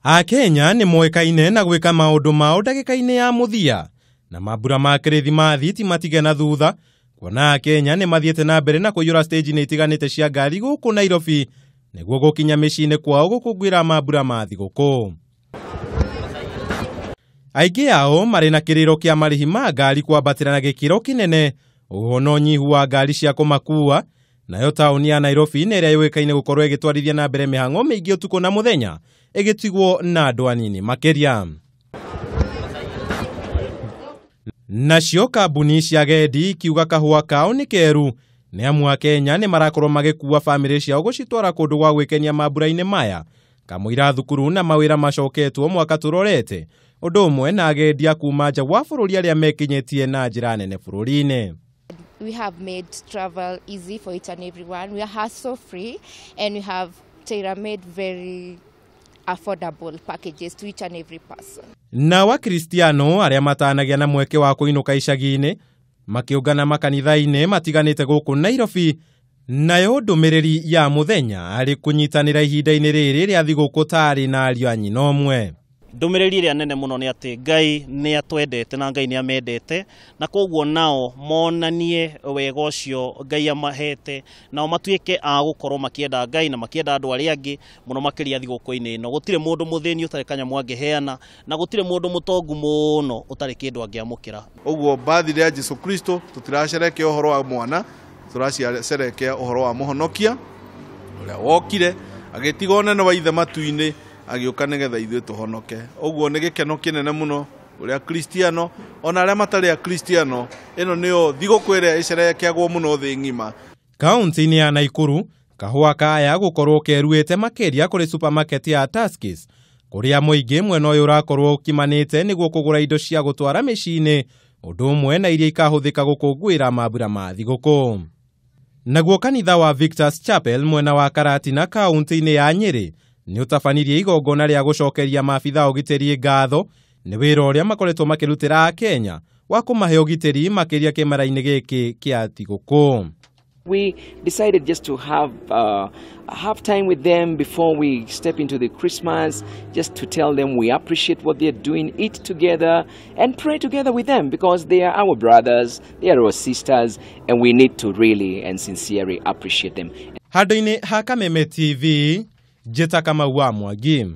Akenya ni moĩkaine na gwĩka maũndũ mao ndagĩka-inĩ ya mũthia, na mambura ma Kirithimathi ti matige na thutha, kuona Akenya ni mathiĩte na mbere na kũiyũra stage-inĩ itiganĩte cia ngari gũkũ Nairobi nĩguo gũkinya mĩciĩ-inĩ kwao gũkũngũĩra mambura ma thigũkũ. Aingĩ ao marĩ na kĩrĩro kĩa marĩhi ma ngari kwambatĩra na gĩkĩro kĩnene, ũhoro ũnyihu wa ngari cia kũmakua, nayo taũni ya Nairobi nĩ ĩrĩa yũĩkaine gũkorwo ĩgĩtwarithia na mbere mĩhang'o mĩingĩ ũtukũ na mũthenya, ĩgĩtigwo na andũ anini makĩria. Nacio kambuni cia gendi ikiuga kahũa kao nĩ keru, nĩ amu Akenya nĩ marakorwo magĩkua bamĩrĩ ciao gũcitwara kũndũ gwa gwĩkenia mambura-inĩ maya, kamũira thukuru na mawĩra macoketwo mwaka tũrorete, ũndũ ũmwe na agendi a kuma nja wa bũrũri arĩa mekinyĩtie na njĩra nene bũrũri-inĩ. We have made travel easy for each and everyone. We are hassle free and we have tailor-made very affordable packages to each and every person. Na Wakristiano arĩa matanagia na mweke wa kũinũka icagi-inĩ makĩũngana makanitha-inĩ matiganĩte gũkũ Nairobi, nayo ndũmĩrĩri ya mũthenya arĩ kũnyitanĩra ihinda-inĩ rĩrĩ rĩa thigũkũ tarĩ na ariũ a nyina ũmwe. Ndũmĩrĩri ĩrĩa nene mũno nĩ atĩ Ngai nĩ atwendete na Ngai nĩ amendete, na koguo nao monanie wega ũcio Ngai amahete, nao matuĩke a gũkorwo makĩenda Ngai na makĩenda andũ arĩa angĩ mũno makĩria thigũkũ-inĩ ĩno. Gũtirĩ mũndũ mũthĩni ũtarĩ kanyamũ angĩheana, na gũtirĩ mũndũ mũtongu mũno ũtarĩ kĩndũ angĩamũkĩra. Ũguo birthday ya Jesu Kristo tutiracerekea ũhoro wa mwana, turacerekea ũhoro wa mũhonokia ũrĩa wokire agĩtiga ũnene wa ithe matu-inĩ agĩũka nĩgetha ithuĩ tũhonoke. Ũguo nĩ gĩkeno kĩnene mũno ũrĩa Kristiano ona arĩa matarĩ a Kristiano, ĩno nĩyo thigũkũ ĩrĩa ĩcerekeagwo mũno thĩ ng'ima. Kaunti-inĩ ya Naikuru, kahũa kaya gũkorwo keruĩte makĩria kũrĩ supermarket ya Tuskys, kũrĩa mũingĩ mwena ũyũ ũrakorwo ũkimanĩte nĩguo kũgũra indo cia gũtwara mĩciĩ-inĩ, ũndũ ũmwe na iria ikahũthĩka gũkũngũĩra mambura ma thigũkũ. Naguo kanitha wa Victor's Chapel mwena wa Karatina kaunti-inĩ ya Nyeri nĩ ũtabanirie igongona rĩa gũcokeria maabitha ũgitĩri ngatho nĩ wĩra ũrĩa makoretwo makĩrutĩra Akenya wa kũmahe ũgitĩri makĩria kĩmera-inĩ gĩkĩ kĩa thigũkũ. We decided just to have time with them before we step into the Christmas, just to tell them we appreciate what they're doing, eat together and pray together with them, because they are our brothers, they are our sisters, and we need to really and sincerely appreciate them. Handũ-inĩ ha Kameme TV, Jeta Kamau wa Mwangi.